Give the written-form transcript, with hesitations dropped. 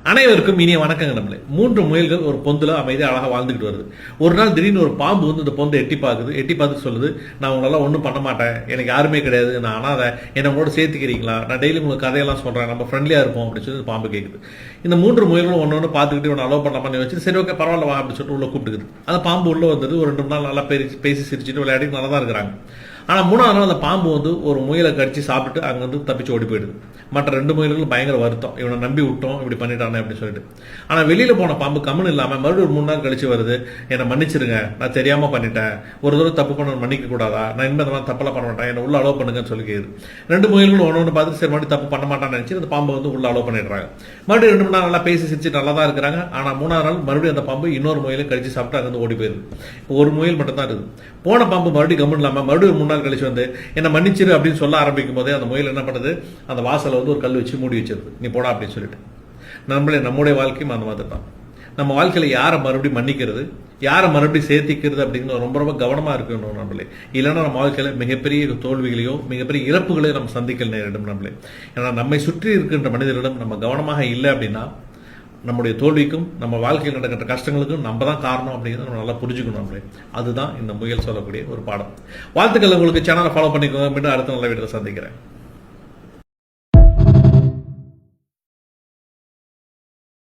அனைவருக்கும் இனிய வணக்கங்க. நம்மளே 3 முயல்கள் ஒரு பொந்துல அமைதியாக அழகாக வாழ்ந்துகிட்டு வருது. ஒரு நாள் திடீர்னு ஒரு பாம்பு வந்து இந்த பொந்தை எட்டி பார்த்து சொல்லுது, நான் உங்களெல்லாம் ஒன்றும் பண்ண மாட்டேன், எனக்கு யாருமே கிடையாது, நான் அனாதை, என்னை உங்களோட சேர்த்துக்கிறீங்களா, நான் டெய்லி உங்களுக்கு கதையெல்லாம் சொல்றேன், நம்ம ஃப்ரெண்ட்லியா இருப்போம் அப்படின்னு சொல்லி பாம்பு கேட்குது. இந்த 3 முயல்களும் ஒன்று பார்த்துக்கிட்டு ஒன்று அலோவ் பண்ணலாமான்னு வச்சு சரி ஓகே பரவாயில்ல வா அப்படின்னு சொல்லிட்டு உள்ள கூப்பிட்டுக்குது. அந்த பாம்பு உள்ள வந்தது. ஒரு 2 நாள் நல்லா பேசி சிரிச்சுட்டு விளையாடி நல்லா தான் இருக்கிறாங்க. ஆனால் 3ஆவது நாள் அந்த பாம்பு வந்து ஒரு முயலை கடிச்சு சாப்பிட்டு அங்கே வந்து தப்பிச்சு ஓடி போயிடுது. மற்ற 2 முயல்களும் பயங்கர வருத்தம், இவனை நம்பி விட்டோம் இப்படி பண்ணிட்டானே அப்படின்னு சொல்லிட்டு. ஆனால் வெளியில் போன பாம்பு கம்முன்னு இல்லாமல் மறுபடியும் ஒரு 3 நாள் கழிச்சு வருது, என்னை மன்னிச்சிருங்க, நான் தெரியாமல் பண்ணிட்டேன், ஒரு தடவை தப்பு பண்ண மன்னிக்க கூடாதா, நான் இனிமேல் இந்த மாதிரி தப்பெல்லாம் பண்ண மாட்டேன், என்னை உள்ள அலோவ் பண்ணுங்கன்னு சொல்லி கேட்குது. 2 முயல்களும் ஒன்று பார்த்துட்டு சரி மறுபடியும் தப்பு பண்ண மாட்டான்னு நினச்சி அந்த பாம்பை வந்து உள்ள அலோவ் பண்ணிடுறாங்க. மறுபடியும் 2 நாள் நல்லா பேசி சிரிச்சு நல்லா தான் இருக்கிறாங்க. ஆனால் 3ஆவது நாள் மறுபடியும் அந்த பாம்பு இன்னொரு முயலை கழிச்சு சாப்பிட்டு அங்கே வந்து ஓடி போயிருது. இப்போ ஒரு முயல் மட்டும் தான் இருக்குது. போன பாம்பு மறுபடியும் கம்முன்னு இல்லாமல் மறுபடியும் 3 நாள் கழிச்சு வந்து என்ன மன்னிச்சிரு அப்படின்னு சொல்ல ஆரம்பிக்கும் போதே அந்த முயல் என்ன பண்ணுது, அந்த வாசலை வந்து ஒரு கல் வச்சு மூடி வச்சிருது, நீ போடா அப்படின்னு சொல்லிட்டு. நம்முடைய வாழ்க்கையும் அந்த மாதிரி தான். நம்ம வாழ்க்கையில யாரை மறுபடியும் மன்னிக்கிறது, யாரை மறுபடியும் சேர்த்திக்கிறது அப்படிங்கிறது ரொம்ப ரொம்ப கவனமா இருக்கணும் நம்மளே. இல்லைன்னா நம்ம வாழ்க்கையில மிகப்பெரிய தோல்விகளையோ மிகப்பெரிய இழப்புகளையோ நம்ம சந்திக்க நேரிடும் நம்மளே. ஏன்னா நம்மை சுற்றி இருக்கின்ற மனிதர்களிடம் நம்ம கவனமாக இல்லை அப்படின்னா நம்முடைய தோல்விக்கும் நம்ம வாழ்க்கையில் நடக்கிற கஷ்டங்களுக்கும் நம்ம தான் காரணம் அப்படிங்கிறத நம்ம நல்லா புரிஞ்சுக்கணும் நம்மளே. அதுதான் இந்த முயல் சொல்லக்கூடிய ஒரு பாடம். வாழ்த்துக்கள். உங்களுக்கு சேனலை ஃபாலோ பண்ணிக்கோங்க. மீண்டும் அடுத்த நல்ல வீடியோவில் சந்திக்கிறேன்.